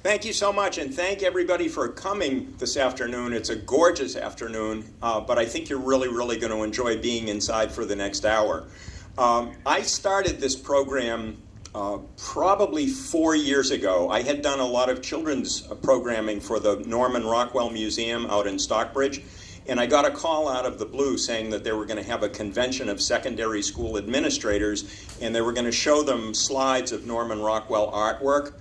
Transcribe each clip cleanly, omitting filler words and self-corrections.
Thank you so much, and thank everybody for coming this afternoon. It's a gorgeous afternoon, but I think you're really going to enjoy being inside for the next hour. I started this program probably 4 years ago. I had done a lot of children's programming for the Norman Rockwell Museum out in Stockbridge, and I got a call out of the blue saying that they were going to have a convention of secondary school administrators, and they were going to show them slides of Norman Rockwell artwork.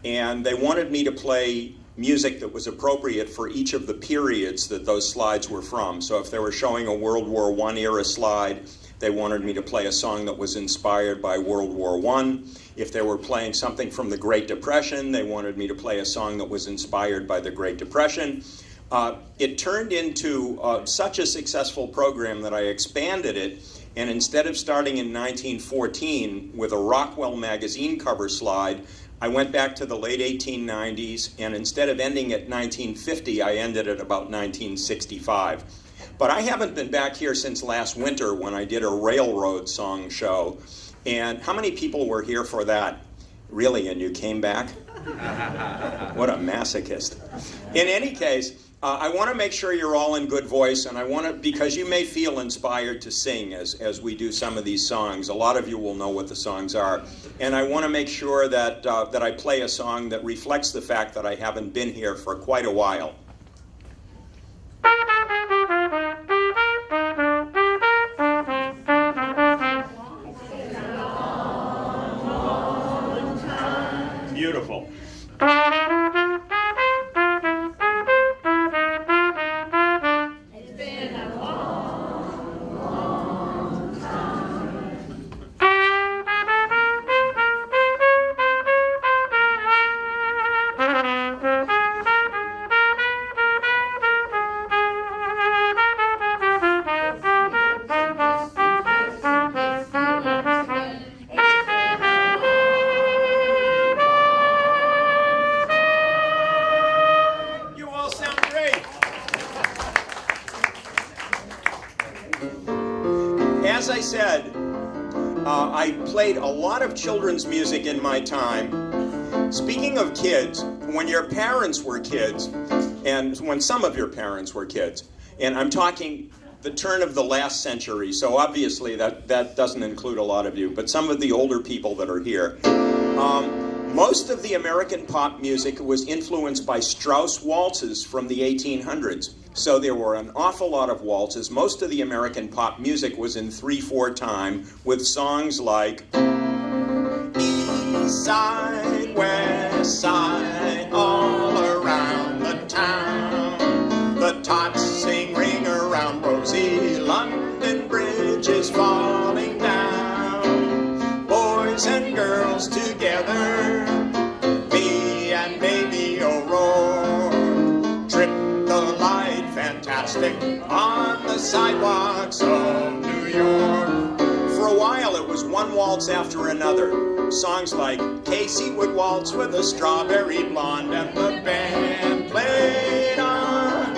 And they wanted me to play music that was appropriate for each of the periods that those slides were from. So if they were showing a World War I era slide, they wanted me to play a song that was inspired by World War I. If they were playing something from the Great Depression, they wanted me to play a song that was inspired by the Great Depression. It turned into such a successful program that I expanded it. And instead of starting in 1914 with a Rockwell magazine cover slide, I went back to the late 1890s, and instead of ending at 1950, I ended at about 1965. But I haven't been back here since last winter when I did a railroad song show. And how many people were here for that? Really, and you came back? What a masochist. In any case, I want to make sure you're all in good voice, and I want to, because you may feel inspired to sing as we do some of these songs. A lot of you will know what the songs are. And I want to make sure that, that I play a song that reflects the fact that I haven't been here for quite a while. Beautiful. As I said, I played a lot of children's music in my time. Speaking of kids, when your parents were kids, and when some of your parents were kids, and I'm talking the turn of the last century, so obviously that doesn't include a lot of you, but some of the older people that are here. Most of the American pop music was influenced by Strauss waltzes from the 1800s. So there were an awful lot of waltzes. Most of the American pop music was in 3/4 time, with songs like East Side, West Side, all around the town. The tots sing Ring Around Rosie, London Bridge is falling down. Boys and girls together, me and baby O'Rourke, trip the light fantastic on the sidewalks of New York. For a while it was one waltz after another. Songs like Casey would waltz with a strawberry blonde and the band played on.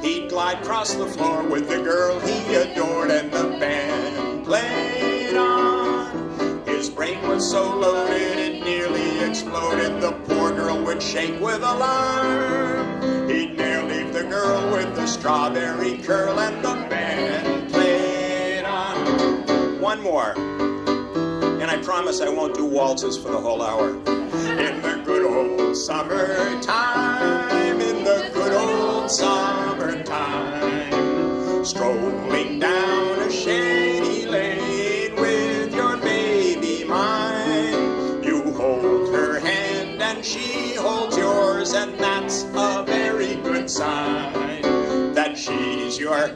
He'd glide across the floor with the girl he adored and the band played on. His brain was so loaded it nearly exploded. The poor girl would shake with alarm. He'd near leave the girl with the strawberry curl and the band played on. One more. And I promise I won't do waltzes for the whole hour. In the good old summertime, in the good old summertime, strolling down a shady lane with your baby mine. You hold her hand and she holds yours, and that's a very good sign that she's your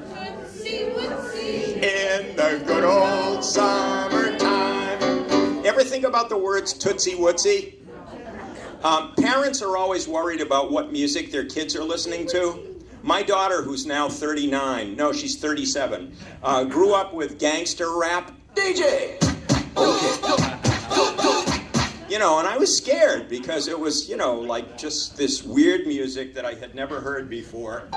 in the good old summertime. Ever think about the words Tootsie Wootsie? Parents are always worried about what music their kids are listening to. My daughter, who's now 39, no, she's 37, grew up with gangster rap. DJ! Okay. You know, and I was scared because it was, you know, like just this weird music that I had never heard before.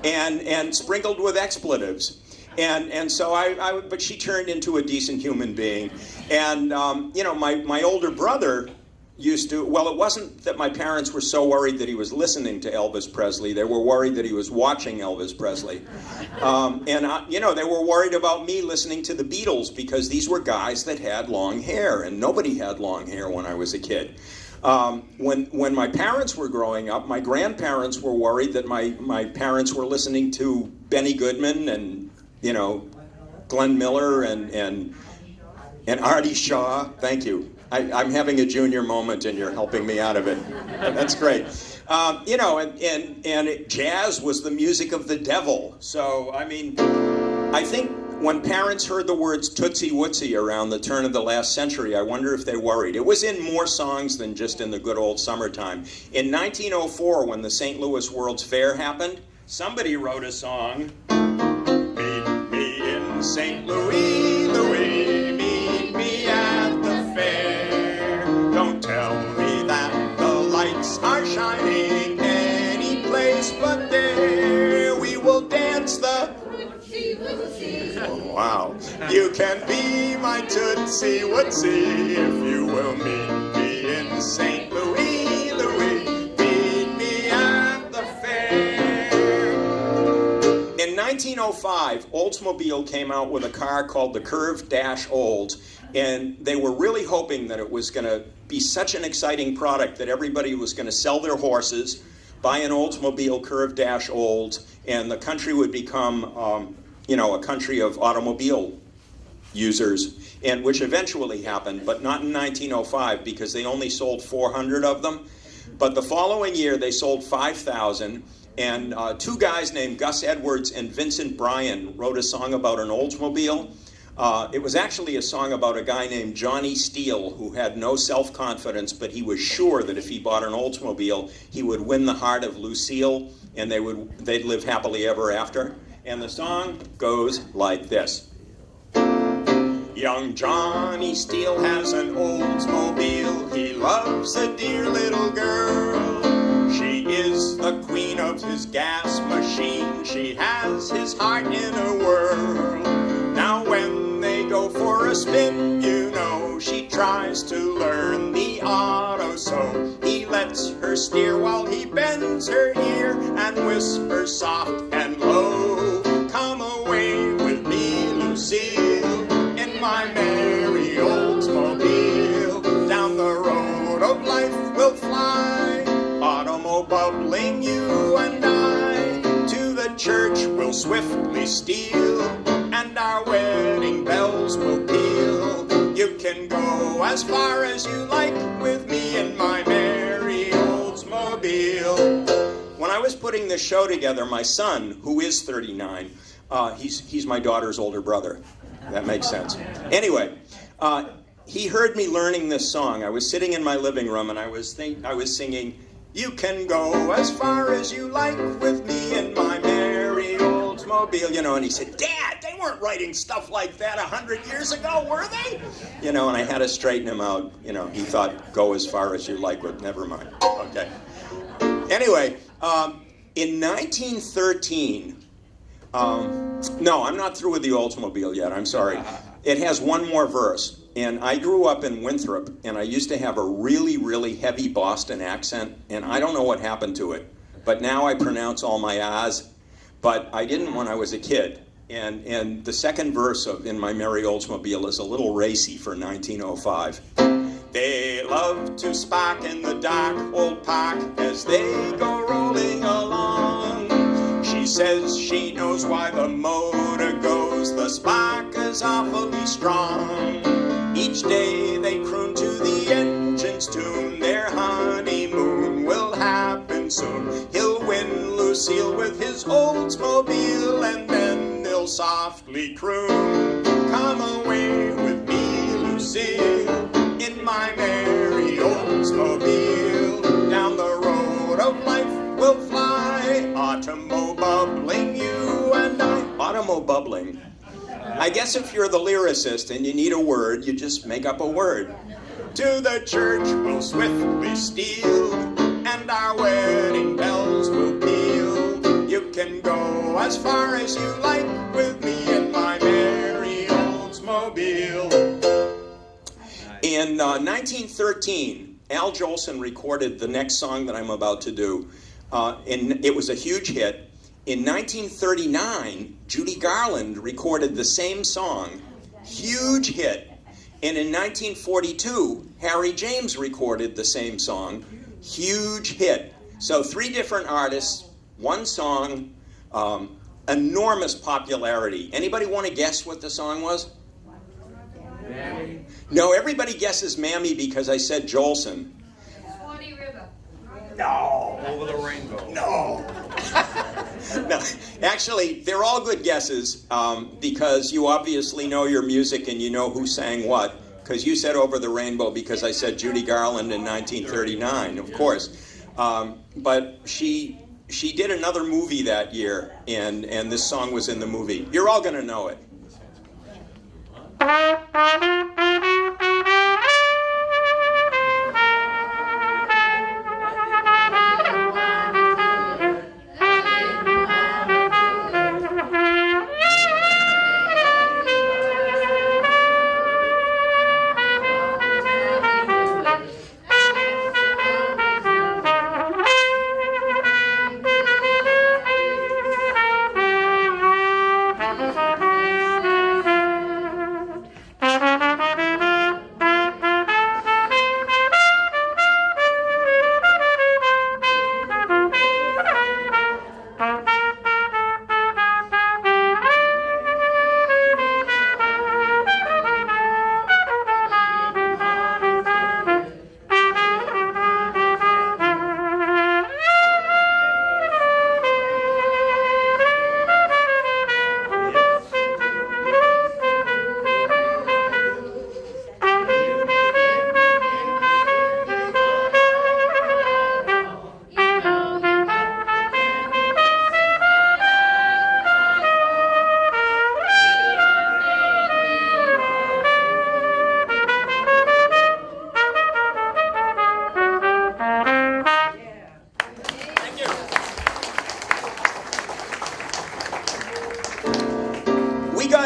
And sprinkled with expletives. And so but she turned into a decent human being. And, you know, my older brother used to, well, it wasn't that my parents were so worried that he was listening to Elvis Presley. They were worried that he was watching Elvis Presley. You know, they were worried about me listening to the Beatles because these were guys that had long hair, and nobody had long hair when I was a kid. When my parents were growing up, my grandparents were worried that my parents were listening to Benny Goodman and, you know, Glenn Miller and Artie Shaw. Thank you. I'm having a junior moment and you're helping me out of it. That's great. You know, and jazz was the music of the devil. So, I mean, I think when parents heard the words Tootsie Wootsie around the turn of the last century, I wonder if they worried. It was in more songs than just in the good old summertime. In 1904, when the St. Louis World's Fair happened, somebody wrote a song. Meet me in St. Louis, Louis, meet me at the fair. Don't tell me that the lights are shining any place but there. We will dance the Oh, wow. You can be my Tootsie Wootsie if you will meet me in St. Louis, Louis. Meet me at the fair. In 1905, Oldsmobile came out with a car called the Curved Dash Olds, and they were really hoping that it was going to be such an exciting product that everybody was going to sell their horses, buy an Oldsmobile Curved Dash Olds, and the country would become you know, a country of automobile users, and which eventually happened, but not in 1905 because they only sold 400 of them. But the following year they sold 5,000, and two guys named Gus Edwards and Vincent Bryan wrote a song about an Oldsmobile. It was actually a song about a guy named Johnny Steele who had no self-confidence, but he was sure that if he bought an Oldsmobile, he would win the heart of Lucille, and they'd live happily ever after. And the song goes like this. Young Johnny Steele has an Oldsmobile. He loves a dear little girl. She is the queen of his gas machine. She has his heart in a whirl. Now when they go for a spin, you know, she tries to learn the auto, so he lets her steer while he bends her ear and whispers soft and low. Come away with me, Lucille, in my merry Oldsmobile. Down the road of life we'll fly, automobiling you and I. To the church we'll swiftly steal, and our wedding bells will peal. You can go as far as you like with me in my merry Oldsmobile. When I was putting this show together, my son, who is 39, he's my daughter's older brother. That makes sense. Anyway, he heard me learning this song. I was sitting in my living room and I was singing, you can go as far as you like with me in my merry Oldsmobile, you know, and he said, Dad, they weren't writing stuff like that 100 years ago, were they? You know, and I had to straighten him out. You know, he thought, go as far as you like with, never mind. Okay. Anyway, in 1913, no, I'm not through with the Oldsmobile yet, I'm sorry. It has one more verse. And I grew up in Winthrop, and I used to have a really, really heavy Boston accent, and I don't know what happened to it. But now I pronounce all my A's, but I didn't when I was a kid. And the second verse in my Merry Oldsmobile is a little racy for 1905. They love to spark in the dark old park as they go rolling along. She says she knows why the motor goes, the spark is awfully strong. Each day they croon to the engine's tune, their honeymoon will happen soon. He'll win Lucille with his Oldsmobile, and then they'll softly croon, come away with me, Lucille, in my Oldsmobile. Down the road of life we'll fly, automobubbling you and I. Automobubbling. I guess if you're the lyricist and you need a word, you just make up a word. To the church we'll swiftly steal, and our wedding bells will peal. You can go as far as you like with me in my merry Oldsmobile. In 1913, Al Jolson recorded the next song that I'm about to do. It was a huge hit. In 1939, Judy Garland recorded the same song, huge hit. And in 1942, Harry James recorded the same song, huge hit. So 3 different artists, one song, enormous popularity. Anybody want to guess what the song was? Mammy. No, everybody guesses Mammy because I said Jolson. Swanee River. No. Over the Rainbow. No. No, actually, they're all good guesses because you obviously know your music and you know who sang what. Because you said Over the Rainbow because I said Judy Garland in 1939, of course. But she did another movie that year, and this song was in the movie. You're all going to know it.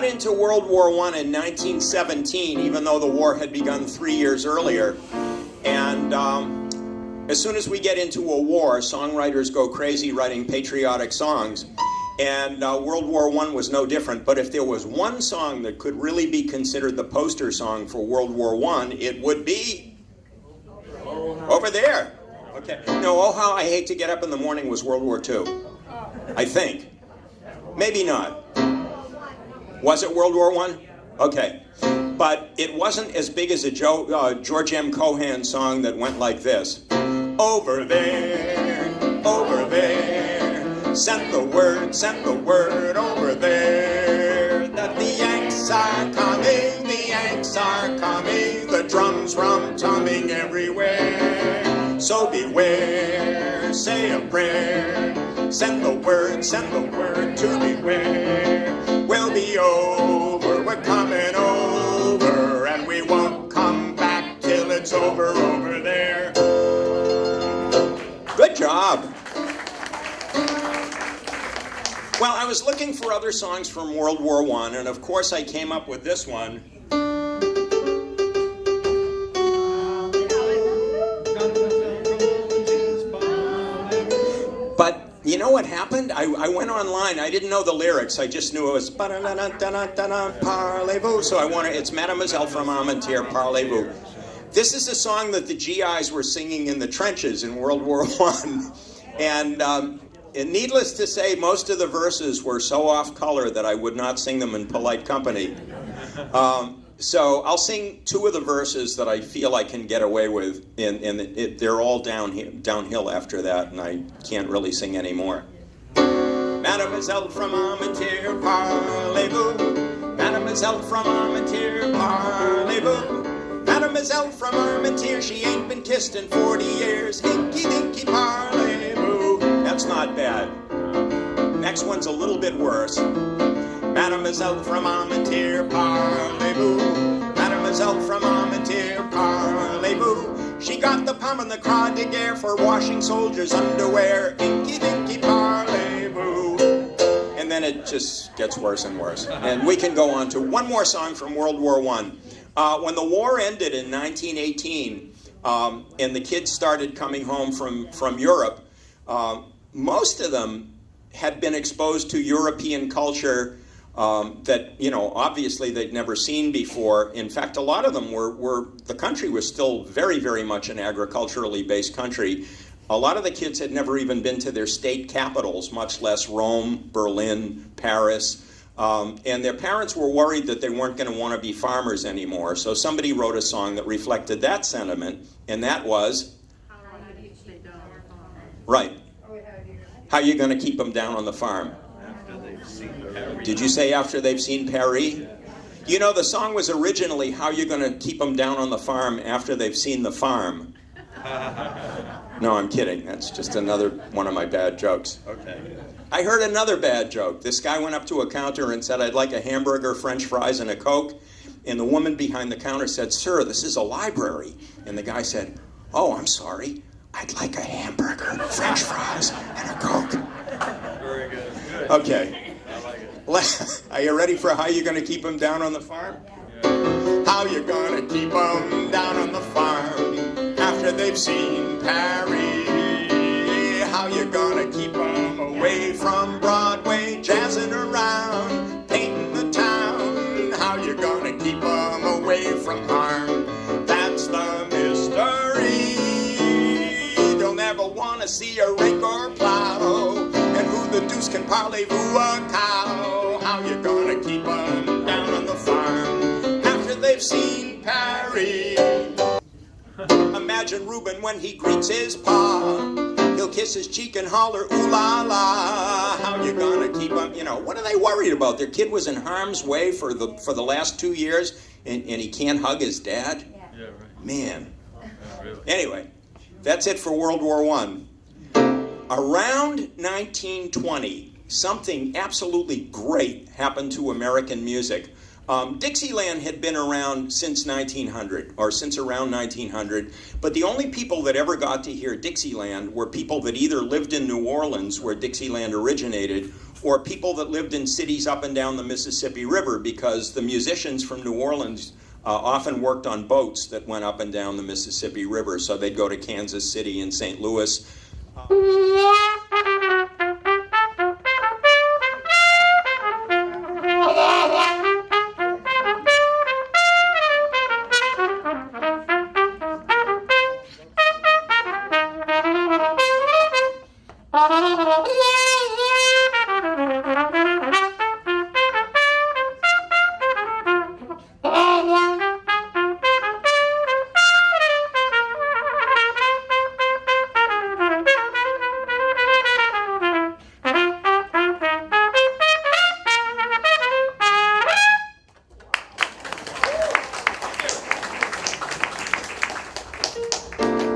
Into World War I in 1917, even though the war had begun 3 years earlier. And as soon as we get into a war, songwriters go crazy writing patriotic songs. And World War I was no different. But if there was one song that could really be considered the poster song for World War I, it would be over there. Okay. No, Oh How I Hate to Get Up in the Morning was World War II. I think. Maybe not. Was it World War I? Okay. But it wasn't as big as a George M. Cohan song that went like this. Over there, sent the word over there, that the Yanks are coming, the drums rum-tumming everywhere. So beware, say a prayer, send the word to beware. We'll be over, we're coming over, and we won't come back till it's over there. Good job. Well, I was looking for other songs from World War I, and of course I came up with this one. But you know what happened? I went online. I didn't know the lyrics. I just knew it was parlez-vous. So it's Mademoiselle from Armentières, parlez-vous. This is a song that the GIs were singing in the trenches in World War I. And needless to say, most of the verses were so off color that I would not sing them in polite company. So I'll sing 2 of the verses that I feel I can get away with, and they're all downhill after that, and I can't really sing anymore. Mademoiselle from Armentières, parlez-vous. Mademoiselle from Armentières, parlez-vous. Mademoiselle from Armentières, she ain't been kissed in 40 years. Hinky dinky parlez-vous. That's not bad. Next one's a little bit worse. Mademoiselle from Armentières, parlez-vous. Mademoiselle from Armentières, parlez-vous. She got the pomme and the croix de guerre for washing soldiers' underwear. Hinky dinky parlez-vous. And then it just gets worse and worse. And we can go on to one more song from World War I. When the war ended in 1918, and the kids started coming home from Europe, most of them had been exposed to European culture that, you know, obviously they'd never seen before. In fact, a lot of them the country was still very, very much an agriculturally based country. A lot of the kids had never even been to their state capitals, much less Rome, Berlin, Paris. And their parents were worried that they weren't going to want to be farmers anymore. So somebody wrote a song that reflected that sentiment, and that was, right, how are you going to keep them down on the farm? Did you say after they've seen Paris? You know, the song was originally how you're going to keep them down on the farm after they've seen the farm. No, I'm kidding. That's just another one of my bad jokes. Okay. I heard another bad joke. This guy went up to a counter and said, I'd like a hamburger, French fries, and a Coke. And the woman behind the counter said, sir, this is a library. And the guy said, oh, I'm sorry. I'd like a hamburger, French fries, and a Coke. Very good. Good. Okay. I like it. Are you ready for how you're going to keep them down on the farm? Yeah. How you going to keep them down on the farm after they've seen Paris? How you going to keep them away from Broadway, jazzing around, painting the town? How you going to keep them away from harm? That's the mystery. They'll never want to see a rake or plow. And who the deuce can parlez-vous a cow? How you going to keep them down on the farm after they've seen Paris? Imagine Reuben when he greets his pa. He'll kiss his cheek and holler, ooh la la. How you gonna keep him? You know, what are they worried about? Their kid was in harm's way for the last 2 years, and he can't hug his dad? Yeah, right. Man. Yeah, really. Anyway, that's it for World War I. Around 1920, something absolutely great happened to American music. Dixieland had been around since 1900, or since around 1900, but the only people that ever got to hear Dixieland were people that either lived in New Orleans, where Dixieland originated, or people that lived in cities up and down the Mississippi River, because the musicians from New Orleans often worked on boats that went up and down the Mississippi River, so they'd go to Kansas City and St. Louis.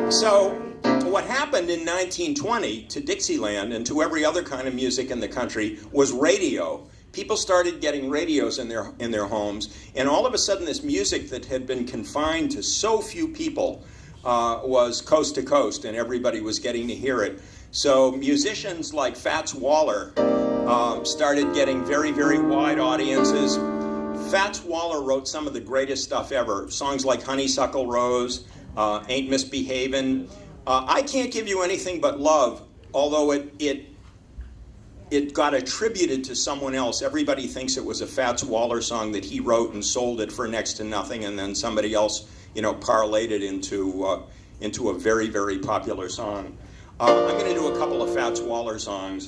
So what happened in 1920 to Dixieland and to every other kind of music in the country was radio. People started getting radios in their homes, and all of a sudden this music that had been confined to so few people was coast to coast, and everybody was getting to hear it. So musicians like Fats Waller started getting very, very wide audiences. Fats Waller wrote some of the greatest stuff ever. Songs like Honeysuckle Rose, Ain't Misbehavin'. I Can't Give You Anything But Love, although it got attributed to someone else. Everybody thinks it was a Fats Waller song that he wrote and sold it for next to nothing, and then somebody else, parlayed it into a very, very popular song. I'm going to do a couple of Fats Waller songs.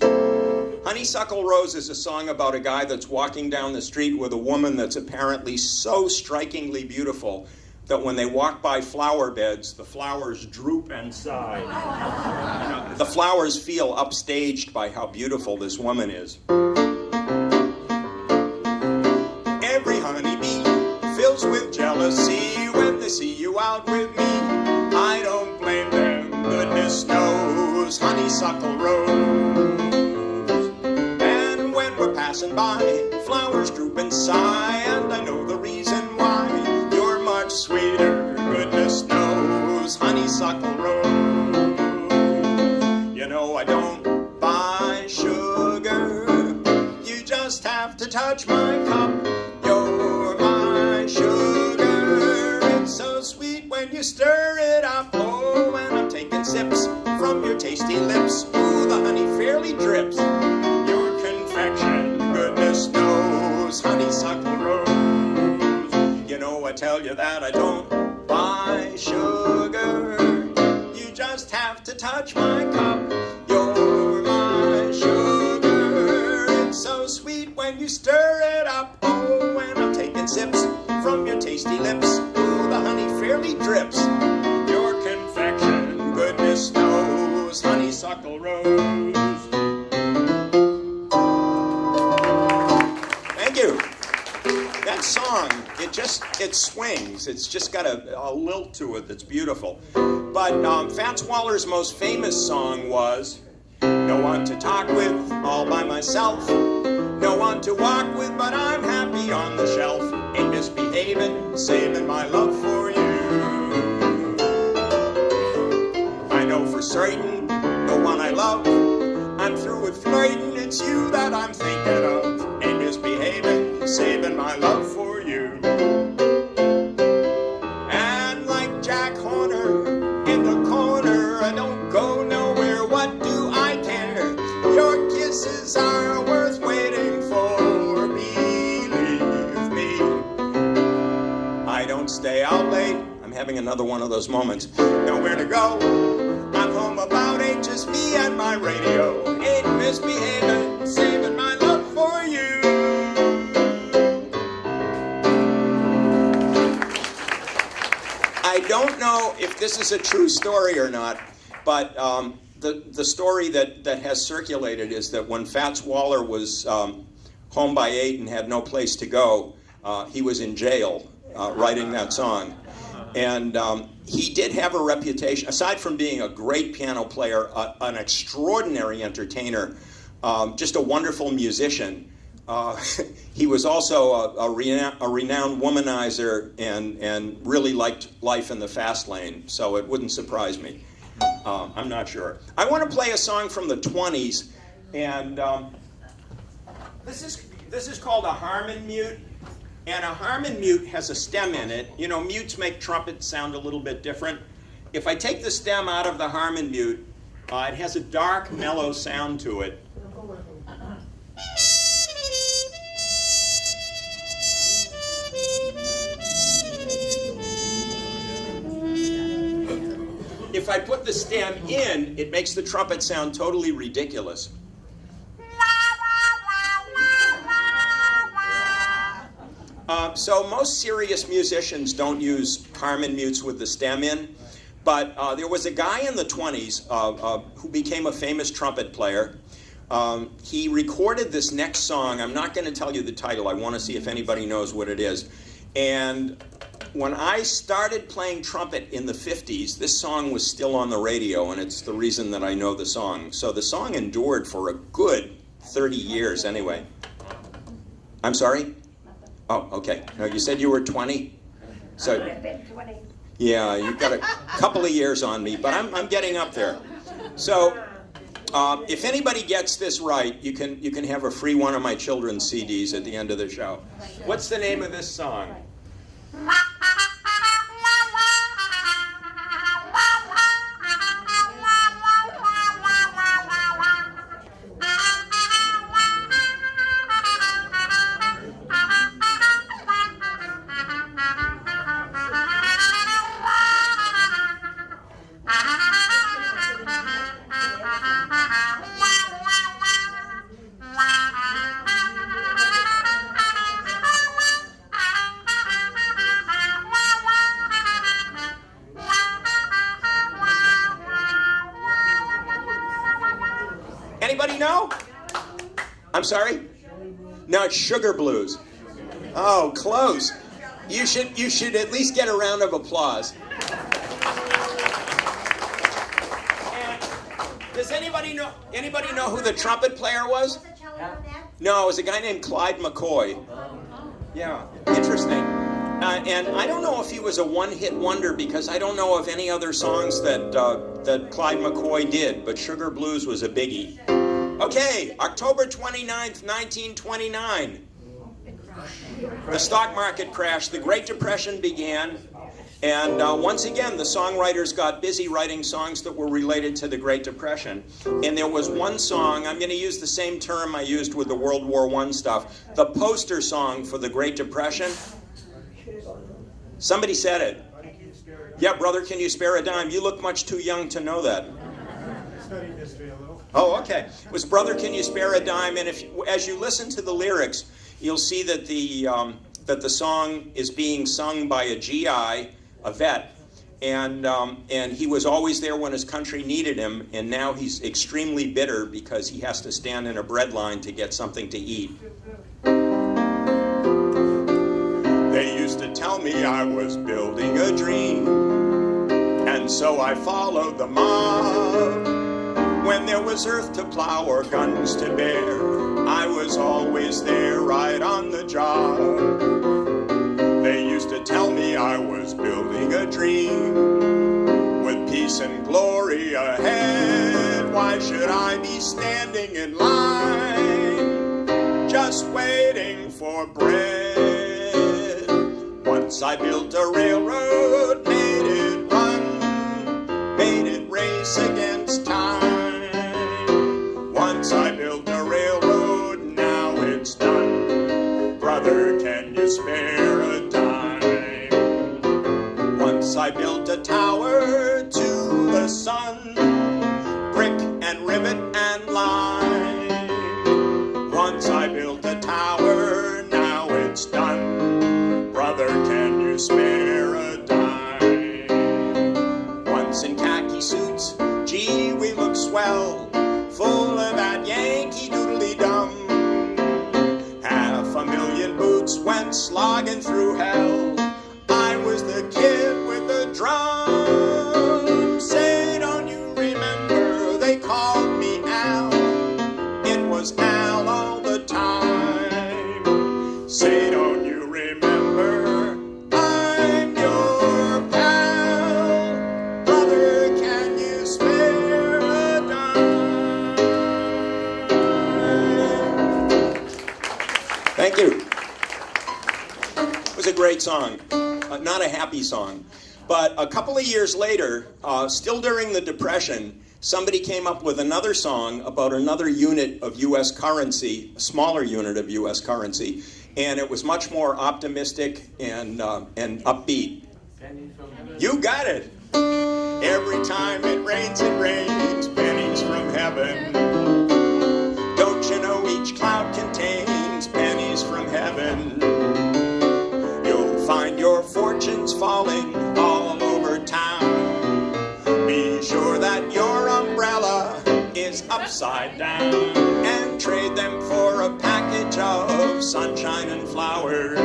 Honeysuckle Rose is a song about a guy that's walking down the street with a woman that's apparently so strikingly beautiful that when they walk by flower beds, the flowers droop and sigh. The flowers feel upstaged by how beautiful this woman is. Every honeybee fills with jealousy when they see you you out with me. I don't blame them, goodness knows, honeysuckle rose. And when we're passing by, flowers droop and sigh, and I know the reason why. You're much sweeter, goodness knows, honeysuckle rose. You know I don't buy sugar, you just have to touch my cup. You're my sugar, it's so sweet when you stir it up. Oh, and I'm taking sips from your tasty lips. Ooh, the honey fairly drips. Your confection, goodness knows, honeysuckle rose. You know I tell you that I don't buy sugar, you just have to touch my cup. You're my sugar, it's so sweet when you stir it up. Oh, and I'm taking sips from your tasty lips. Ooh, the honey fairly drips. Your confection, goodness knows, honeysuckle rose. Thank you. That song, it swings. It's just got a lilt to it that's beautiful. But Fats Waller's most famous song was No One to Talk With, All By Myself. No one to walk with, but I'm happy on the shelf. Ain't misbehaving, saving my love for you. I know for certain, the one I love, I'm through with flirting, it's you that I'm thinking of. Ain't misbehaving, saving my love for you. And like Jack Horner in the corner, I don't go nowhere, what do I care? Your kisses are worth waiting for, believe me. I don't stay out late, I'm having another one of those moments. Nowhere to go, I'm home about 8, just me and my radio. Ain't misbehaving, saving my love for you. I don't know if this is a true story or not, but the story that has circulated is that when Fats Waller was home by 8 and had no place to go, he was in jail writing that song. And he did have a reputation, aside from being a great piano player, an extraordinary entertainer, just a wonderful musician. He was also a renowned womanizer and really liked life in the fast lane, so it wouldn't surprise me. I'm not sure. I want to play a song from the 20s, and this is called a Harmon mute. And a Harmon mute has a stem in it. You know, mutes make trumpets sound a little bit different. If I take the stem out of the Harmon mute, it has a dark, mellow sound to it. If I put the stem in, it makes the trumpet sound totally ridiculous. So most serious musicians don't use Harmon mutes with the stem in, but there was a guy in the 20s who became a famous trumpet player. He recorded this next song. I'm not going to tell you the title. I want to see if anybody knows what it is. And when I started playing trumpet in the 50s, this song was still on the radio, and it's the reason that I know the song. So the song endured for a good 30 years anyway. I'm sorry? Oh, okay. No, you said you were 20? So, yeah, you've got a couple of years on me, but I'm getting up there. So, if anybody gets this right, you can have a free one of my children's CDs at the end of the show. What's the name of this song? Anybody know? I'm sorry? No, it's Sugar Blues. Oh, close. You should at least get a round of applause. And does anybody know who the trumpet player was? No, it was a guy named Clyde McCoy. Yeah, interesting. And I don't know if he was a one-hit wonder because I don't know of any other songs that Clyde McCoy did, but Sugar Blues was a biggie. Okay, October 29th, 1929. The stock market crashed, the Great Depression began, and once again the songwriters got busy writing songs that were related to the Great Depression. And there was one song, I'm going to use the same term I used with the World War I stuff, the poster song for the Great Depression. Somebody said it. Yeah, brother, can you spare a dime? You look much too young to know that. I studied history a little. Oh, okay. It was Brother, Can You Spare a Dime? And as you listen to the lyrics, you'll see that the song is being sung by a GI, a vet, and he was always there when his country needed him, and now he's extremely bitter because he has to stand in a bread line to get something to eat. They used to tell me I was building a dream, and so I followed the mob. When there was earth to plow or guns to bear, I was always there, right on the job. They used to tell me I was building a dream, with peace and glory ahead. Why should I be standing in line, just waiting for bread? Once I built a railroad, made it run, made it race against time. Once I built a railroad, now it's done. Brother, can you spare a dime? Once I built a tower to the sun, brick and rivet and lime. Once I built a tower, now it's done. Brother, can you spare a dime? Once in khaki suits, gee, we look swell, full of that Yankee doodly-dum. 500,000 boots went slogging through hell. I was the kid with the drum. Say, don't you remember they called me Al? It was Al all the time. Say, don't you remember I'm your pal? Brother, can you spare a dime? Thank you. It was a great song. Not a happy song. But a couple of years later, still during the Depression, somebody came up with another song about another unit of U.S. currency, a smaller unit of U.S. currency, and it was much more optimistic and upbeat. You got it. Every time it rains, pennies from heaven. Don't you know each cloud contains pennies from heaven? You'll find your fortunes falling all over town. Be sure that your umbrella is upside down, and trade them for a package of sunshine and flowers.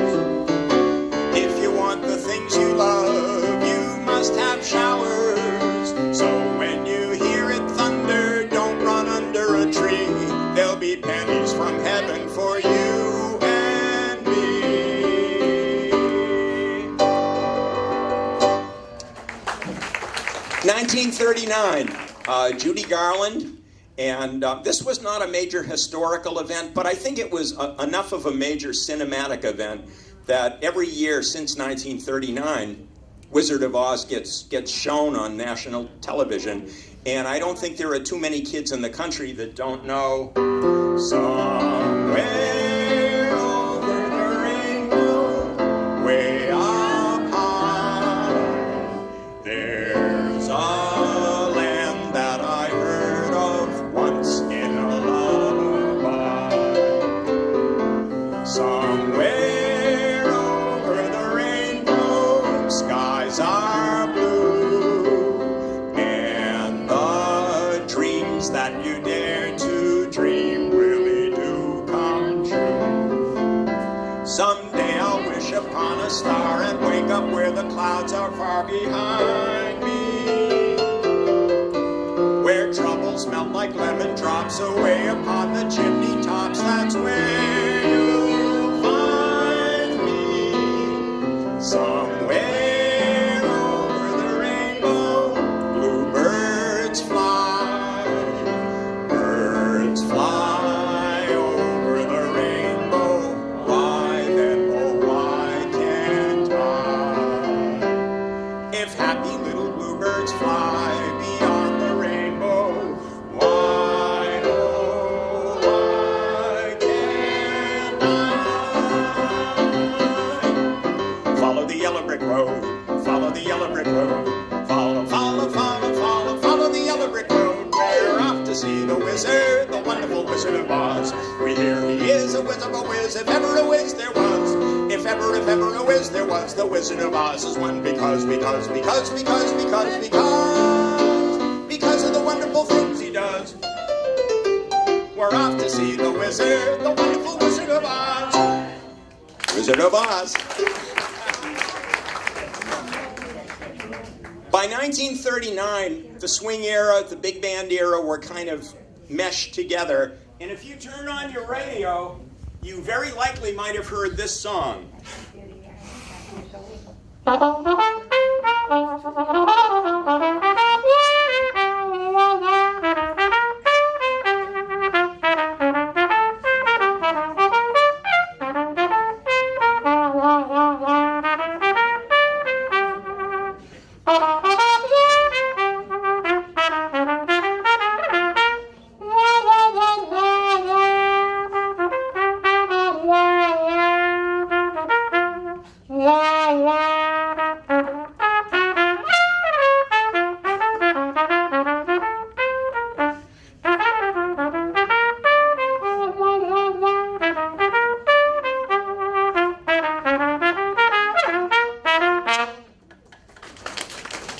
If you want the things you love, you must have showers. So when you hear it thunder, don't run under a tree. There'll be pennies from heaven for you and me. 1939, Judy Garland. And this was not a major historical event, but I think it was enough of a major cinematic event that every year since 1939, Wizard of Oz gets shown on national television. And I don't think there are too many kids in the country that don't know somewhere over the rainbow, way up high, there's a land that I heard of once in a lullaby. Somewhere over the rainbow, skies are blue, and the dreams that you dare to dream really do come true. Someday I'll wish upon a star up where the clouds are far behind me, where troubles melt like lemon drops away upon the chimney tops. That's where you'll find me, somewhere over the rainbow. Bluebirds fly, birds fly over the rainbow. Why then, oh why can't I? If happy little bluebirds fly beyond the rainbow, why, oh why can't I? Follow the yellow brick road, follow the yellow brick road, follow, follow, follow, follow, follow the yellow brick road. We're off to see the wizard, the wonderful Wizard of Oz. We hear he is a whiz of a whiz, if ever a whiz there was. If ever a whiz there was, the Wizard of Oz is one because of the wonderful things he does. We're off to see the wizard, the wonderful Wizard of Oz. Wizard of Oz. By 1939, the swing era, the big band era were kind of meshed together. And if you turn on your radio, you very likely might have heard this song.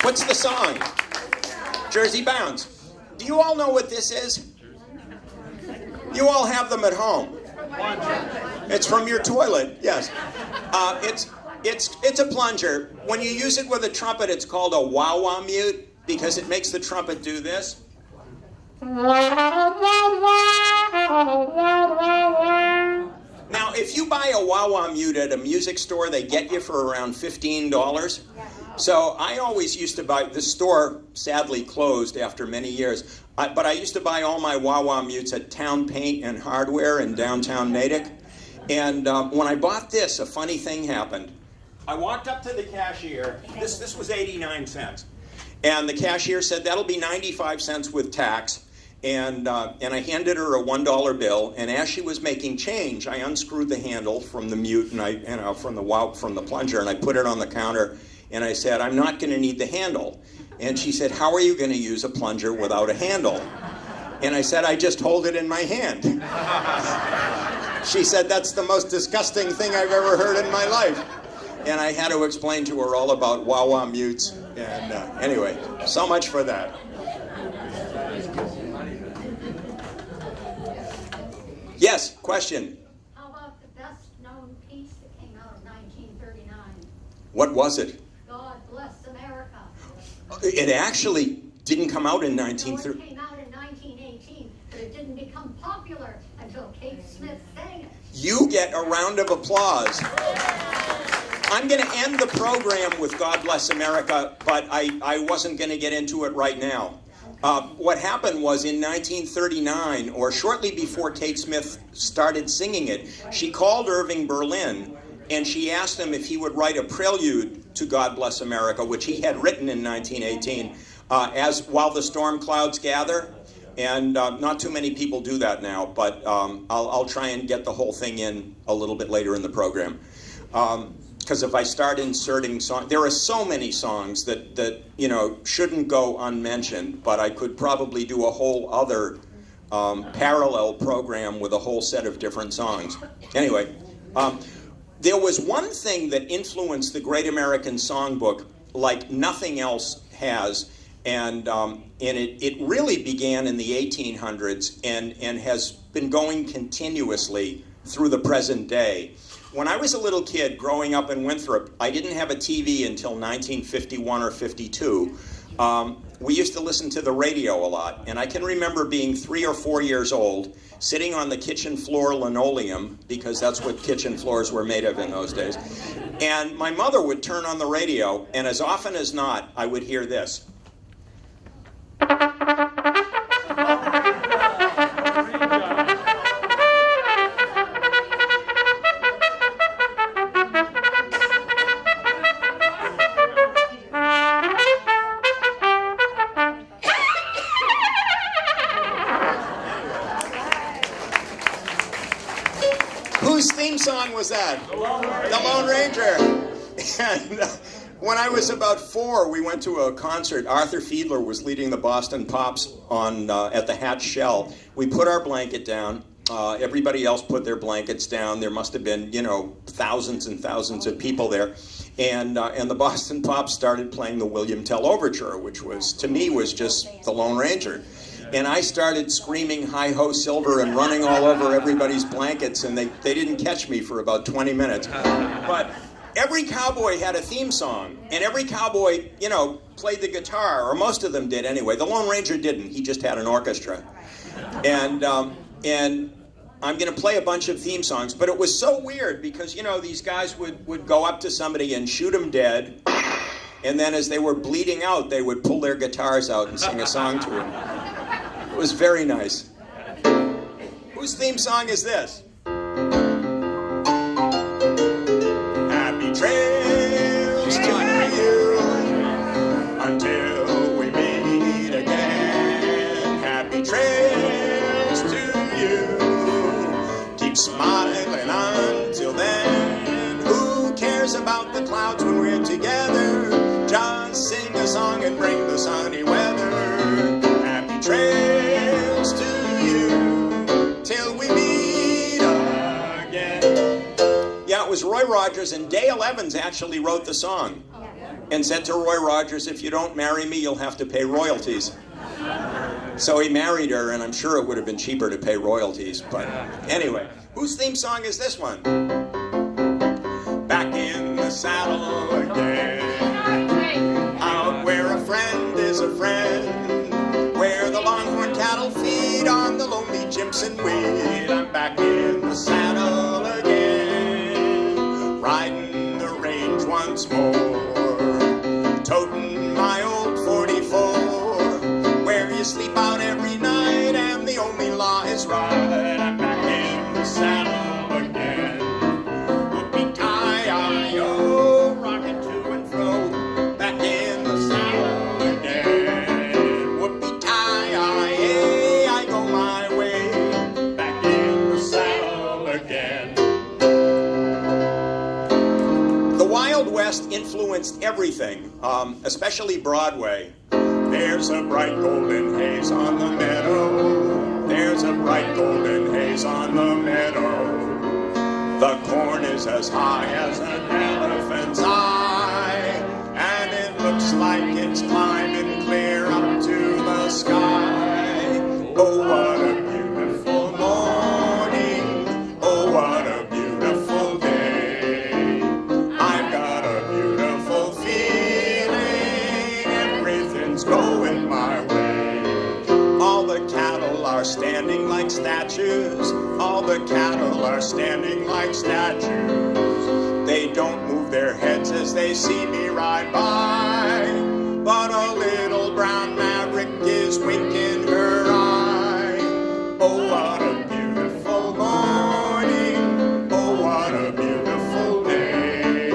What's the song? Jersey Bounds. Do you all know what this is? You all have them at home. It's from your toilet, yes. It's a plunger. When you use it with a trumpet, it's called a wah-wah mute because it makes the trumpet do this. Now, if you buy a wah-wah mute at a music store, they get you for around $15. So I always used to buy, the store sadly closed after many years, but I used to buy all my wah-wah mutes at Town Paint and Hardware in downtown Natick. And when I bought this, a funny thing happened. I walked up to the cashier, this was 89 cents, and the cashier said, that'll be 95 cents with tax. And I handed her a $1 bill, and as she was making change, I unscrewed the handle from the mute and from the plunger, and I put it on the counter. And I said, I'm not going to need the handle. And she said, how are you going to use a plunger without a handle? And I said, I just hold it in my hand. She said, that's the most disgusting thing I've ever heard in my life. And I had to explain to her all about wah-wah mutes. And anyway, so much for that. Yes, question. How about the best-known piece that came out in 1939? What was it? God Bless America. It actually didn't come out in No, 1930. it came out in 1918, but it didn't become popular until Kate Smith sang it. You get a round of applause. I'm going to end the program with God Bless America, but I wasn't going to get into it right now. What happened was in 1939, or shortly before Kate Smith started singing it, she called Irving Berlin, and she asked him if he would write a prelude to God Bless America, which he had written in 1918, as While the Storm Clouds Gather. And not too many people do that now, but I'll try and get the whole thing in a little bit later in the program. Because if I start inserting songs, there are so many songs that you know shouldn't go unmentioned, but I could probably do a whole other parallel program with a whole set of different songs. Anyway, there was one thing that influenced the Great American Songbook like nothing else has, and it really began in the 1800s and has been going continuously through the present day. When I was a little kid growing up in Winthrop, I didn't have a TV until 1951 or 52. We used to listen to the radio a lot, and I can remember being 3 or 4 years old, sitting on the kitchen floor linoleum, because that's what kitchen floors were made of in those days. And my mother would turn on the radio, and as often as not, I would hear this. Whose theme song was that? The Lone Ranger. And when I was about 4, we went to a concert. Arthur Fiedler was leading the Boston Pops on at the Hatch Shell. We put our blanket down. Everybody else put their blankets down. There must have been, thousands and thousands of people there. And the Boston Pops started playing the William Tell Overture, which was, to me, was just the Lone Ranger. And I started screaming "Hi-Ho Silver" and running all over everybody's blankets, and they didn't catch me for about 20 minutes. But every cowboy had a theme song, and every cowboy, played the guitar, or most of them did anyway. The Lone Ranger didn't. He just had an orchestra. And I'm going to play a bunch of theme songs, but it was so weird because, these guys would go up to somebody and shoot them dead, and then as they were bleeding out, they would pull their guitars out and sing a song to them. It was very nice. Whose theme song is this? Happy trails to you until we meet again. Happy trails to you. Keep smiling until then. Who cares about the clouds when we're together? Just sing a song and bring the sunny weather. Happy trails to you till we meet again. Yeah, it was Roy Rogers, and Dale Evans actually wrote the song and said to Roy Rogers, "If you don't marry me, you'll have to pay royalties." So he married her, and I'm sure it would have been cheaper to pay royalties. But anyway, whose theme song is this one? Back in the saddle again. Out where a friend is a friend. Where the longhorn cattle feed on the lonely Jimson weed. I'm back in the saddle again. Riding the range once more. Toting my old 44. Where you sleep out every night and the only law is right. I'm back in the saddle again. Whoopie-tie-I-O, rocking to and fro. Back in the saddle again. Whoopie-tie-I-A, I go my way. Back in the saddle again. The Wild West influenced everything, especially Broadway. There's a bright golden haze on the meadow. There's a bright golden haze on the meadow. The corn is as high as an elephant's eye, and it looks like it's climbing clear up to the sky. Oh, what a beautiful morning. Oh, what a beautiful day. I've got a beautiful feeling. Everything's going my way. All the cattle are standing like statues. All the cattle are standing like statues. They don't move their heads as they see me ride by. But a little brown maverick is winking her eye. Oh, what a beautiful morning. Oh, what a beautiful day.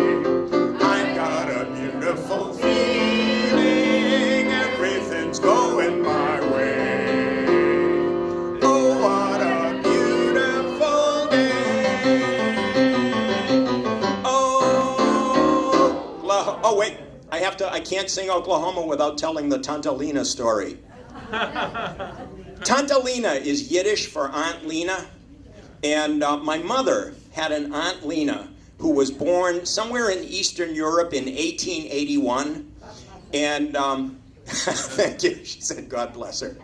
I've got a beautiful feeling. Everything's going my way. Oh, what a beautiful day. Oh, wait. I can't sing Oklahoma without telling the Tanta Lena story. Tanta Lena is Yiddish for Aunt Lena. And my mother had an Aunt Lena who was born somewhere in Eastern Europe in 1881. And thank you. She said, God bless her.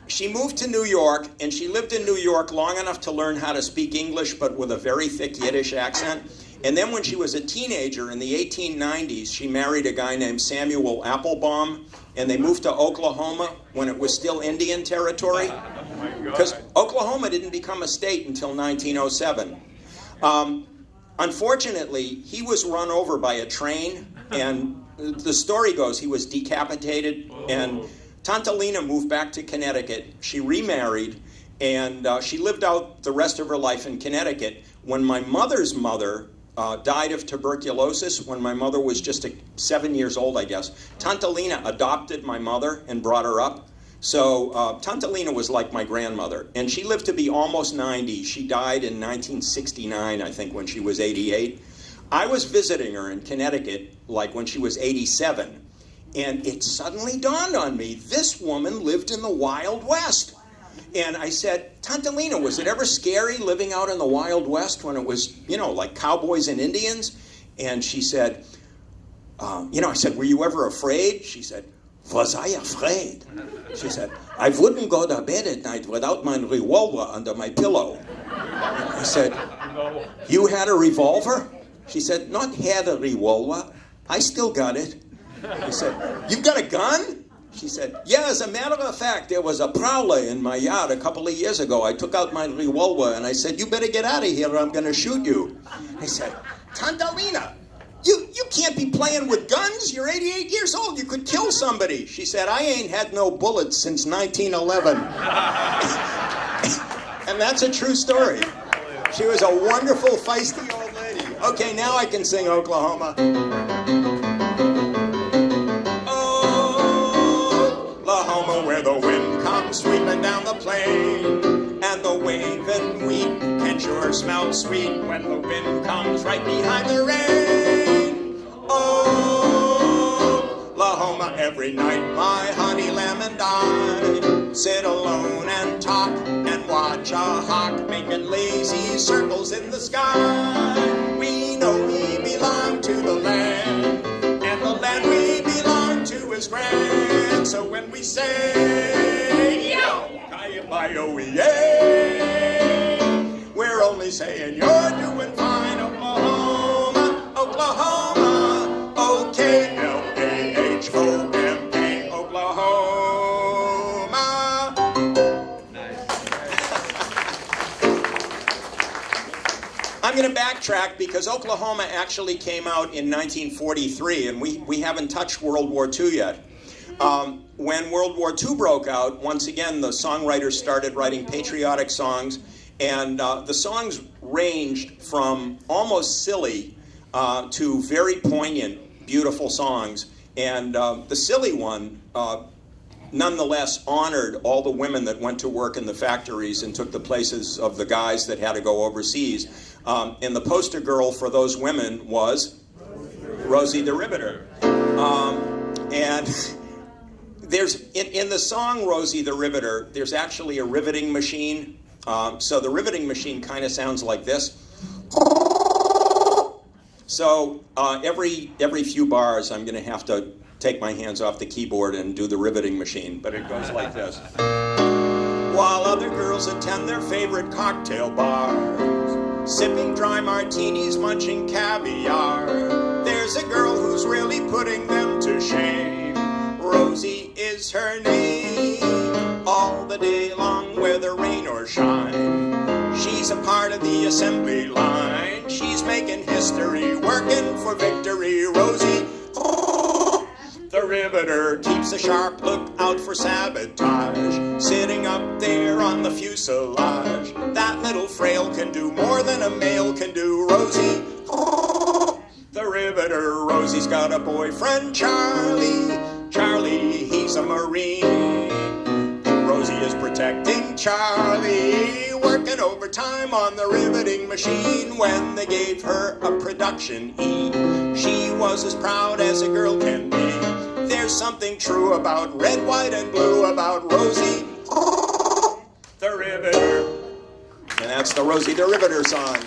She moved to New York, and she lived in New York long enough to learn how to speak English, but with a very thick Yiddish accent. And then when she was a teenager in the 1890s, she married a guy named Samuel Applebaum, and they moved to Oklahoma when it was still Indian territory, because Oklahoma didn't become a state until 1907. Unfortunately, he was run over by a train, and the story goes he was decapitated, and Tanta Lena moved back to Connecticut. She remarried, and she lived out the rest of her life in Connecticut. When my mother's mother died of tuberculosis, when my mother was just 7 years old, I guess, Tanta Lena adopted my mother and brought her up. So Tanta Lena was like my grandmother, and she lived to be almost 90. She died in 1969, I think, when she was 88. I was visiting her in Connecticut, like when she was 87, and it suddenly dawned on me, this woman lived in the Wild West. And I said, Tanta Lena, was it ever scary living out in the Wild West when it was, you know, like cowboys and Indians? And she said, I said, were you ever afraid? She said, was I afraid? She said, I wouldn't go to bed at night without my revolver under my pillow. I said, you had a revolver? She said, not had a revolver. I still got it. I said, you've got a gun? She said, yeah, as a matter of fact, there was a prowler in my yard a couple of years ago. I took out my revolver and I said, you better get out of here or I'm going to shoot you. I said, Tanta Lena, you can't be playing with guns. You're 88 years old. You could kill somebody. She said, I ain't had no bullets since 1911. And that's a true story. She was a wonderful, feisty old lady. Okay, now I can sing Oklahoma. Oklahoma, where the wind comes sweeping down the plain, and the waving wheat can sure smell sweet when the wind comes right behind the rain. Oklahoma, every night my honey lamb and I sit alone and talk and watch a hawk making lazy circles in the sky. We know we belong to the land, and the land we belong to is grand. So when we say, yo, K-I-O-E-A, we're only saying you're doing fine, Oklahoma, Oklahoma, O-K-L-A-H-O-M-A, Oklahoma. Nice. I'm going to backtrack because Oklahoma actually came out in 1943, and we haven't touched World War II yet. When World War II broke out, once again, the songwriters started writing patriotic songs, and the songs ranged from almost silly to very poignant, beautiful songs. And the silly one, nonetheless, honored all the women that went to work in the factories and took the places of the guys that had to go overseas. And the poster girl for those women was Rosie the Riveter. And there's in the song Rosie the Riveter, there's actually a riveting machine. So the riveting machine kind of sounds like this. So every few bars, I'm going to have to take my hands off the keyboard and do the riveting machine. But it goes like this. While other girls attend their favorite cocktail bars, sipping dry martinis, munching caviar, there's a girl who's really putting them to shame. Rosie is her name. All the day long, whether rain or shine, she's a part of the assembly line. She's making history, working for victory. Rosie, the Riveter, keeps a sharp look out for sabotage, sitting up there on the fuselage. That little frail can do more than a male can do. Rosie, the Riveter. Rosie's got a boyfriend, Charlie. Charlie, he's a Marine. Rosie is protecting Charlie, working overtime on the riveting machine. When they gave her a production E, she was as proud as a girl can be. There's something true about red, white, and blue about Rosie, the Riveter. And that's the Rosie the Riveter song.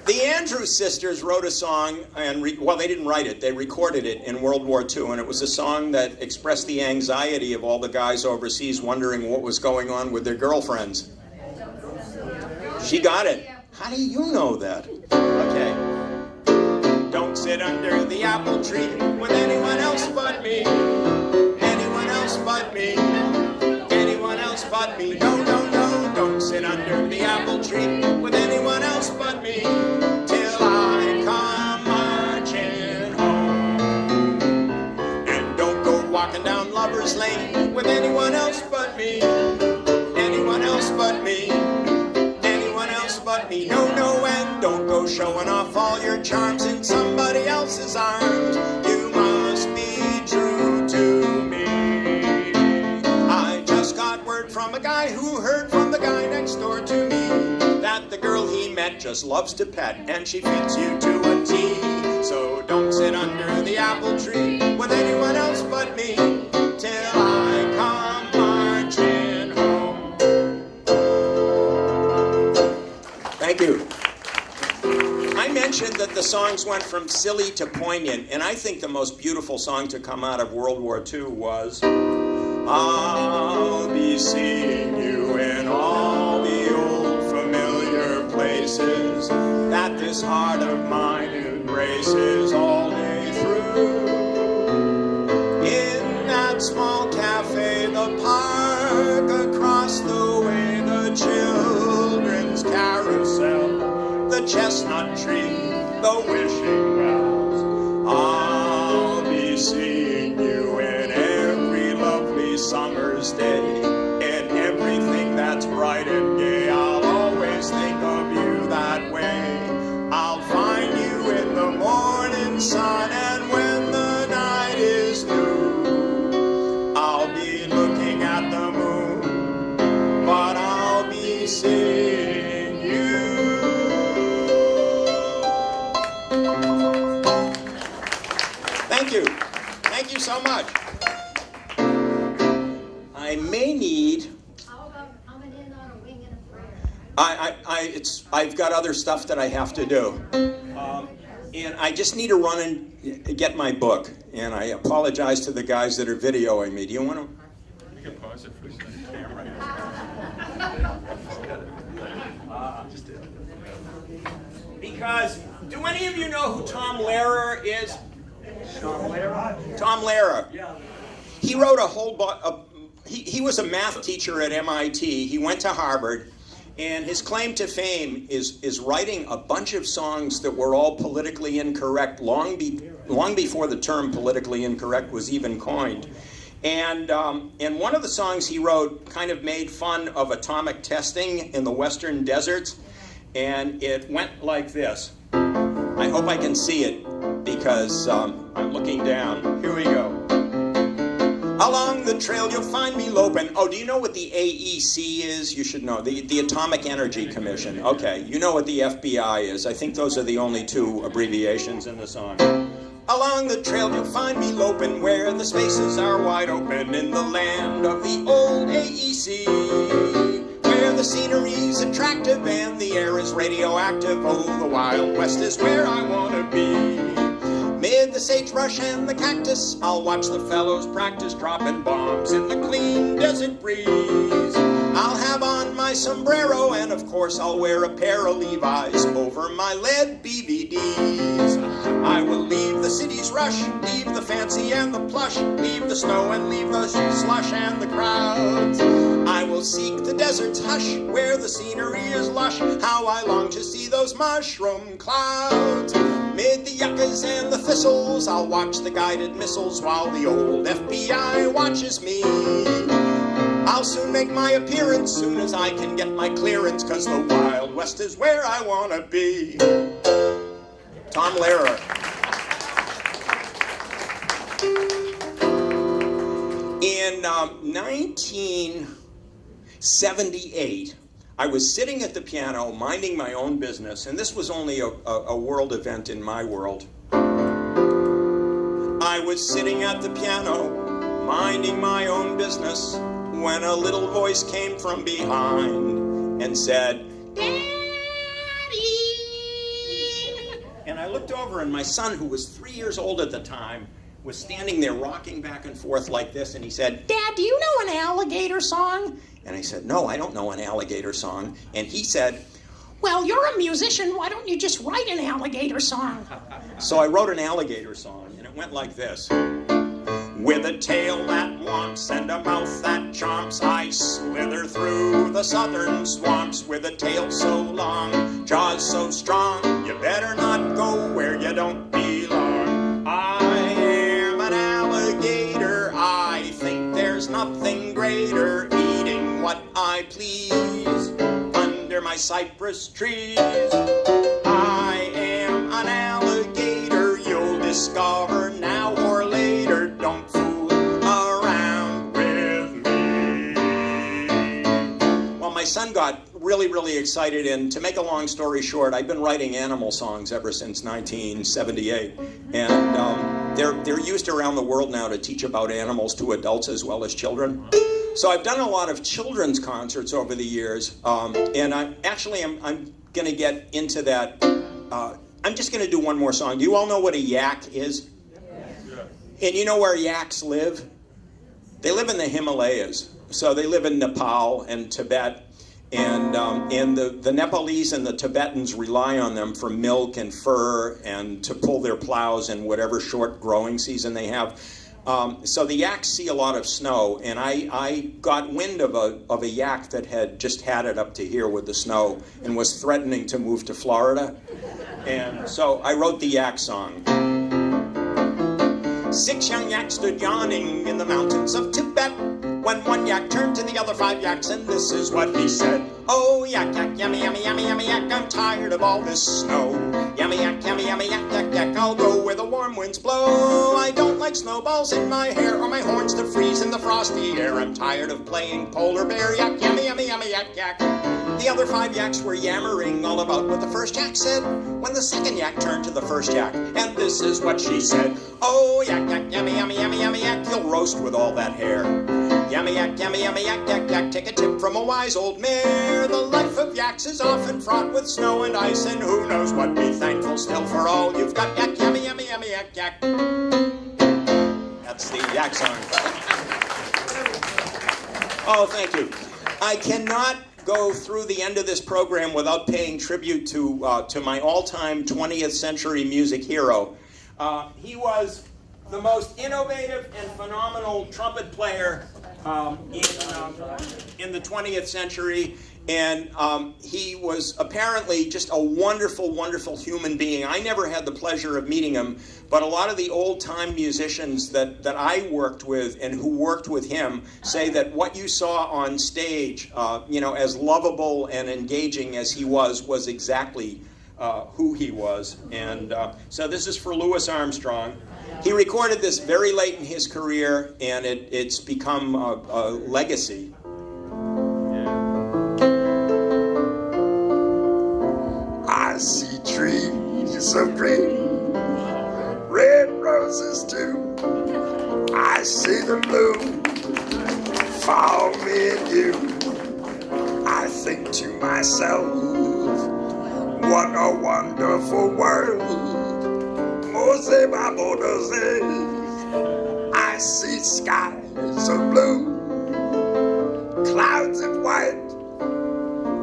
The Andrews sisters wrote a song, and well, they didn't write it. They recorded it in World War II, and it was a song that expressed the anxiety of all the guys overseas wondering what was going on with their girlfriends. She got it. How do you know that? Okay. Don't sit under the apple tree with anyone else but me. Anyone else but me. Anyone else but me. No, no, no. Don't sit under the apple tree with anyone else but me. Till I come marching home. And don't go walking down Lover's Lane with anyone else but me. Anyone else but me. But me, no, no, and don't go showing off all your charms in somebody else's arms. You must be true to me. I just got word from a guy who heard from the guy next door to me that the girl he met just loves to pet, and she fits you to a T. So don't sit under the apple tree with anyone else but me till I come marching home. Thank you. I mentioned that the songs went from silly to poignant, and I think the most beautiful song to come out of World War II was I'll be seeing you in all the old familiar places that this heart of mine embraces all day through. In that small cafe, the park, across the way, the children's carousel, the chestnut tree, the wishing wells. I'll be seeing you in every lovely summer's day, in everything that's bright and gay. I'll always think of you that way. I'll find you in the morning sun, and when the night is new, I'll be looking at the moon, but I'll be seeing you. Thank you. Thank you so much. I may need. How about coming in on a wing and a prayer? I've got other stuff that I have to do. And I just need to run and get my book. And I apologize to the guys that are videoing me. Do you want to? You can pause it for a second. Camera. Just do it. Because, do any of you know who Tom Lehrer is? Tom Lehrer? Tom Lehrer. Yeah. He wrote a whole he was a math teacher at MIT. He went to Harvard, and his claim to fame is writing a bunch of songs that were all politically incorrect long before the term politically incorrect was even coined. And one of the songs he wrote kind of made fun of atomic testing in the western deserts, and it went like this. I hope I can see it because I'm looking down. Here we go. Along the trail you'll find me loping. Oh, do you know what the AEC is? You should know. The Atomic Energy Commission. Okay, you know what the FBI is. I think those are the only two abbreviations in the song. Along the trail you'll find me loping, where the spaces are wide open, in the land of the old AEC, where the scenery's attractive and the air is radioactive. Oh, the Wild West is where I want to be. Mid the sagebrush and the cactus, I'll watch the fellows practice dropping bombs in the clean desert breeze. I'll have on my sombrero, and of course I'll wear a pair of Levi's over my lead BVDs. I will leave the city's rush, leave the fancy and the plush, leave the snow and leave the slush and the crowds. I will seek the desert's hush, where the scenery is lush. How I long to see those mushroom clouds. Mid the yuccas and the thistles, I'll watch the guided missiles while the old FBI watches me. I'll soon make my appearance, soon as I can get my clearance, 'cause the Wild West is where I want to be. Tom Lehrer. In 1978, I was sitting at the piano, minding my own business, and this was only a world event in my world. I was sitting at the piano, minding my own business, when a little voice came from behind and said, "Daddy!" looked over, and my son, who was 3 years old at the time, was standing there rocking back and forth like this, and he said, "Dad, do you know an alligator song?" And I said, "No, I don't know an alligator song." And he said, "Well, you're a musician. Why don't you just write an alligator song?" So I wrote an alligator song, and it went like this. With a tail that wants and a mouth that chomps, I slither through the southern swamps. With a tail so long, jaws so strong, you better not go where you don't belong. I am an alligator, I think there's nothing greater, eating what I please under my cypress trees. I am an alligator, you'll discover now or later. Don't fool around with me. Well, my son got really, really excited, and to make a long story short, I've been writing animal songs ever since 1978, and they're used around the world now to teach about animals to adults as well as children. So I've done a lot of children's concerts over the years, and I'm going to get into that. I'm just going to do one more song. Do you all know what a yak is? And you know where yaks live? They live in the Himalayas. So they live in Nepal and Tibet. And the Nepalese and the Tibetans rely on them for milk and fur and to pull their plows in whatever short growing season they have. So the yaks see a lot of snow. And I got wind of a yak that had just had it up to here with the snow and was threatening to move to Florida. And so I wrote the yak song. 6 young yaks stood yawning in the mountains of Tibet, when one yak turned to the other 5 yaks, and this is what he said. "Oh, yak, yak, yummy, yummy, yummy, yummy, yak, I'm tired of all this snow. Yummy, yak, yummy, yummy, yak, yak, yak, I'll go where the warm winds blow. I don't like snowballs in my hair or my horns to freeze in the frosty air. I'm tired of playing polar bear, yak, yummy, yummy, yummy, yak, yak." The other 5 yaks were yammering all about what the first yak said, when the second yak turned to the first yak, and this is what she said. "Oh, yak, yak, yummy, yummy, yummy, yummy, yak, you'll roast with all that hair. Yummy, yak, yummy, yummy, yak, yak, yak, take a tip from a wise old mare. The life of yaks is often fraught with snow and ice, and who knows what, be thankful still for all you've got. Yak, yummy, yummy, yummy, yak, yak." That's the yak song. Oh, thank you. I cannot go through the end of this program without paying tribute to my all-time 20th century music hero. He was the most innovative and phenomenal trumpet player in the 20th century, and he was apparently just a wonderful, wonderful human being. I never had the pleasure of meeting him, but a lot of the old-time musicians that I worked with and who worked with him say that what you saw on stage, as lovable and engaging as he was exactly who he was. And so this is for Louis Armstrong. He recorded this very late in his career, and it's become a legacy. I see trees of green, red roses too. I see the bloom for me and you. I think to myself, what a wonderful world. Mose Babodose. I see skies of blue, clouds of white,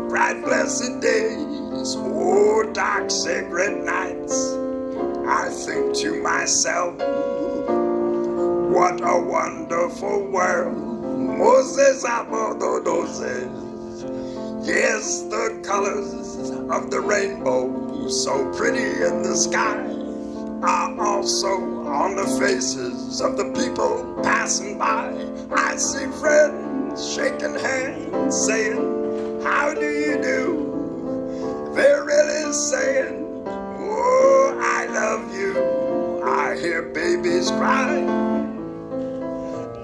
bright blessed days, oh dark sacred nights. I think to myself, what a wonderful world. Moses Abodose. Yes, the colors of the rainbow, so pretty in the sky, are also on the faces of the people passing by. I see friends shaking hands, saying, "How do you do?" They're really saying, "Oh, I love you." I hear babies cry.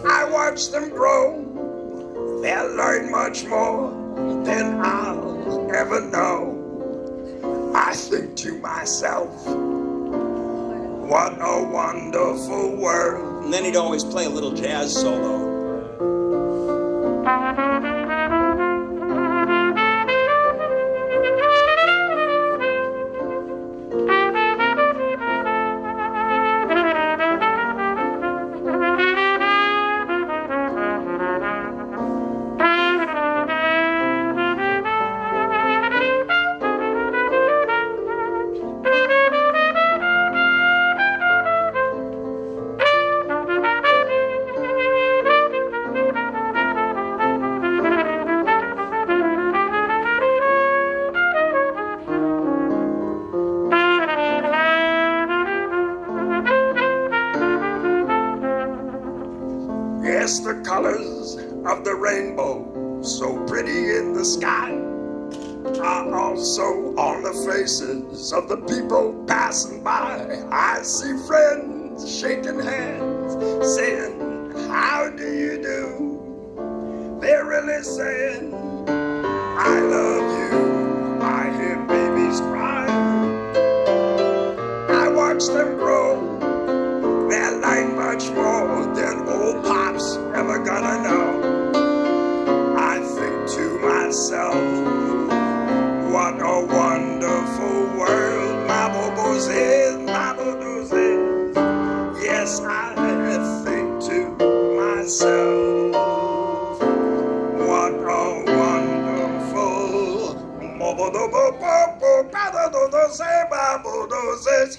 I watch them grow. They'll learn much more than I'll ever know. I think to myself, what a wonderful world. And then he'd always play a little jazz solo. Yes, the colors of the rainbow, so pretty in the sky, are also on the faces of the people passing by. I see friends shaking hands, saying, how do you do? They're really saying, I love you. I hear babies cry. I watch them grow. They're like much more than old pops ever gonna know. I think to myself, what a wonderful world my bobos is, my bobos is. Yes, I think to myself, what a wonderful.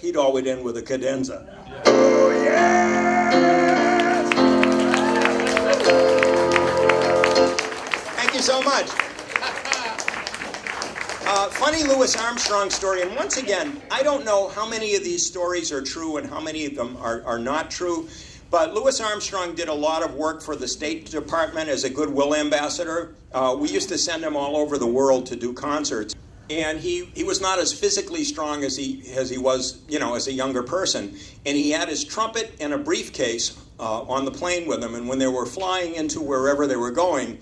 He'd always end with a cadenza. Oh, yes! Thank you so much. Funny Louis Armstrong story, and once again, I don't know how many of these stories are true and how many of them are not true, but Louis Armstrong did a lot of work for the State Department as a goodwill ambassador. We used to send him all over the world to do concerts. And he was not as physically strong as he was, as a younger person. And he had his trumpet and a briefcase on the plane with him. And when they were flying into wherever they were going,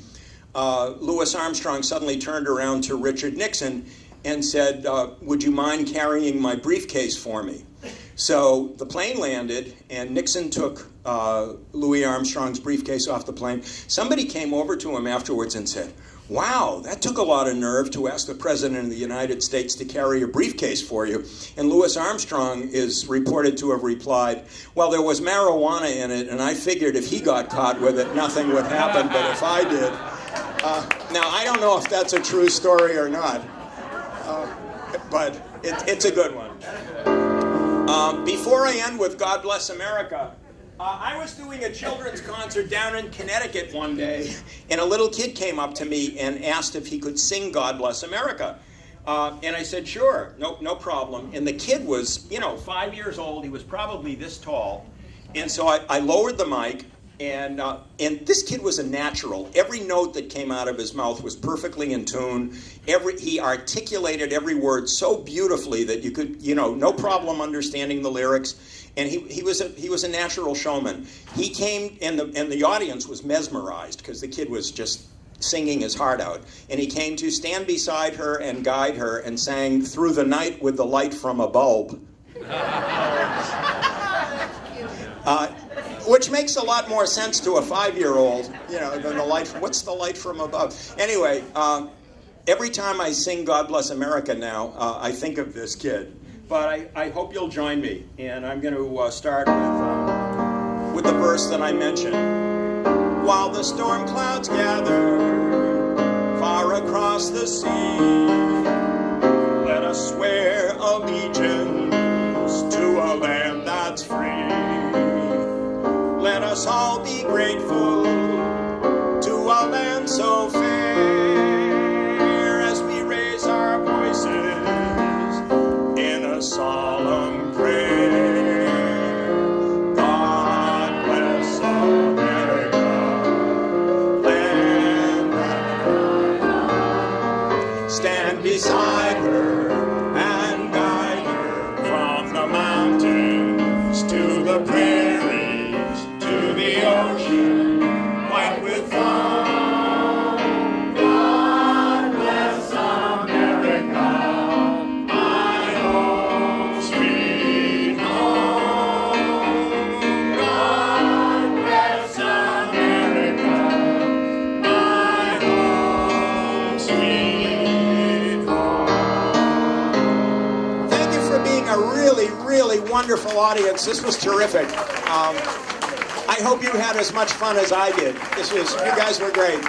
Louis Armstrong suddenly turned around to Richard Nixon and said, would you mind carrying my briefcase for me? So the plane landed, and Nixon took Louis Armstrong's briefcase off the plane. Somebody came over to him afterwards and said, wow, that took a lot of nerve to ask the President of the United States to carry a briefcase for you. And Louis Armstrong is reported to have replied, well, there was marijuana in it, and I figured if he got caught with it, nothing would happen, but if I did. Now, I don't know if that's a true story or not, but it's a good one. Before I end with God Bless America, I was doing a children's concert down in Connecticut one day, and a little kid came up to me and asked if he could sing God Bless America. And I said, sure, no problem. And the kid was, 5 years old. He was probably this tall. And so I lowered the mic, and this kid was a natural. Every note that came out of his mouth was perfectly in tune. He articulated every word so beautifully that you could, no problem understanding the lyrics. And he was a natural showman. He came, and the audience was mesmerized because the kid was just singing his heart out. And he came to stand beside her and guide her and sang Through the Night with the Light from a Bulb. Which makes a lot more sense to a 5-year-old, than the light. What's the light from above? Anyway, every time I sing God Bless America now, I think of this kid. But I hope you'll join me. And I'm going to start with the verse that I mentioned. While the storm clouds gather far across the sea, let us swear allegiance to a land that's free. Let us all be grateful to a land so fair as we raise our voices in a solemn prayer. God bless America, land that stand beside her and guide her from the mountains to the prairies. The ocean white with foam. God bless America, my home, sweet home. God bless America, my home, sweet home. Thank you for being a really, really wonderful audience. This was terrific. I hope you had as much fun as I did. You guys were great.